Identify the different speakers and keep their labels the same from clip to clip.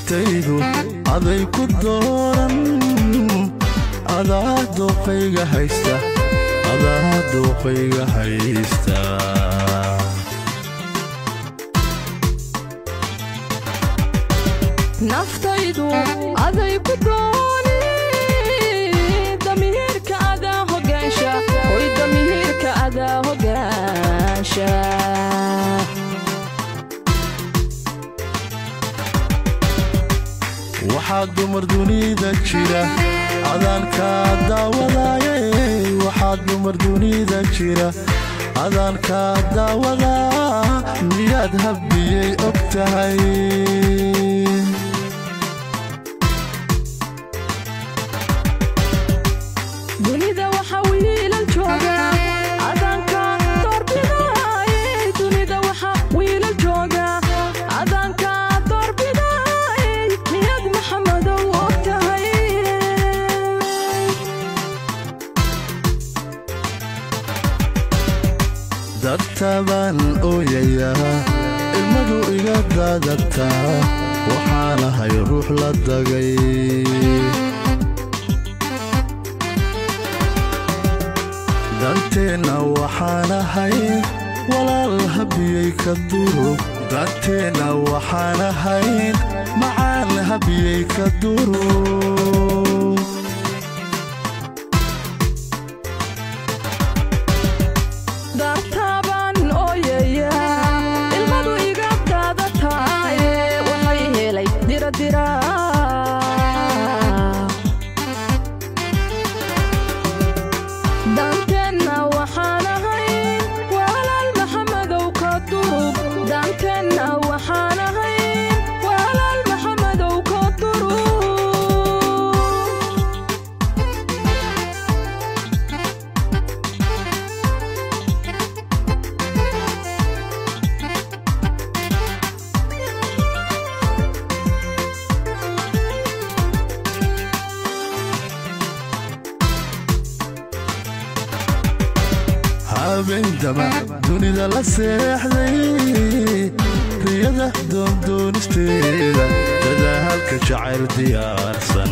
Speaker 1: naftaydu aday ku dooran adaa dooqayga haysta
Speaker 2: naftaydu aday ku dooni damiirka adaa hogaansha hoy damiirka adaa hogaansha
Speaker 1: waxaad dumar dunida jira adaan ka daawadayay waxaad dumar dunida jira adaan ka daawadaa miyaad habbiyey og tahay
Speaker 2: dunida waxa wiilal jooga adaan ka doorbidayay dunida waxa wiilal jooga adaan ka doorbidayay miyaad maxamadow og tahay
Speaker 1: dartabaan ooyayaa ilmadu iga daadataa waxaanahay ruux la dagay danteenna waxaanahay walaal habiyey ka duro danteenna waxaanahay macaan habiyey ka duro
Speaker 2: dartaban ooyaya ilmadu iga daadataay waxay helay diradira danteenna waxaanahay walaal maxamadow ka durub danteenna waxaanahay walaal maxamadow ka durub
Speaker 1: habendama dunida la seexday riyada doondoonisteeda dadaalka jacayl diyaarsan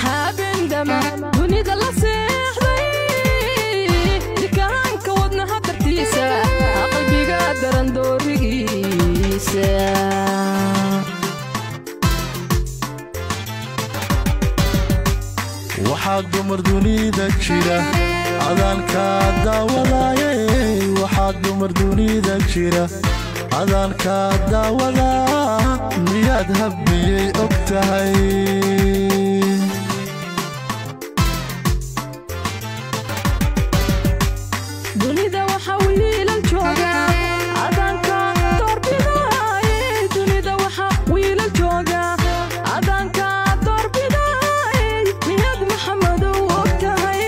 Speaker 2: habendama dunida la seexday dikaanka wadnaha dartiisa qalbiga daran doorigiisa
Speaker 1: waxaad dumar dunida jira adaan ka daawadayay waxaad dumar dunida jira adaan ka daawadaa miyaad habbiyey og tahay
Speaker 2: dunida waxa wiilal jooga adaan ka doorbidayay dunida waxa wiilal jooga adaan ka doorbidayay miyaad maxamadow og tahay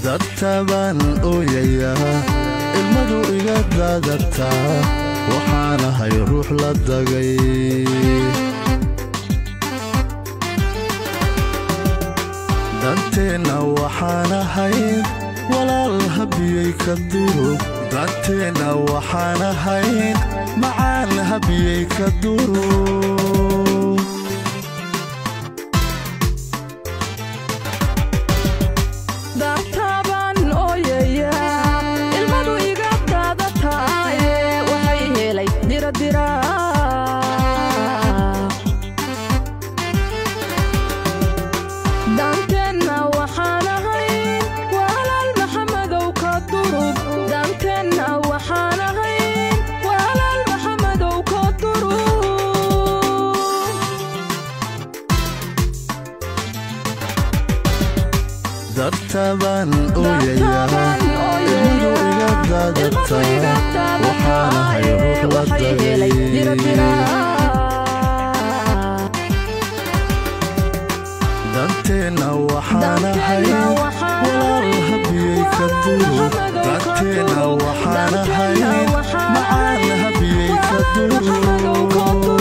Speaker 1: dartabaan ooyayaa ilmadu iga daadataa waxaanahay ruux la dagay danteenna waxaanahay walaal habiyey ka duro danteenna waxaanahay macaan habiyey ka duro
Speaker 2: dartaban ooyaya ilmadu iga daadataay waxay helay diradira danteenna waxaanahay walaal maxamadow ka durub danteenna waxaanahay walaal maxamadow ka durub
Speaker 1: dartabaan ooyayaa ilmadu iga daadataa waxaanahay ruux la dagay danteenna waxaanahay walaal habiyey ka duro danteenna waxaanahay macaan habiyey ka duro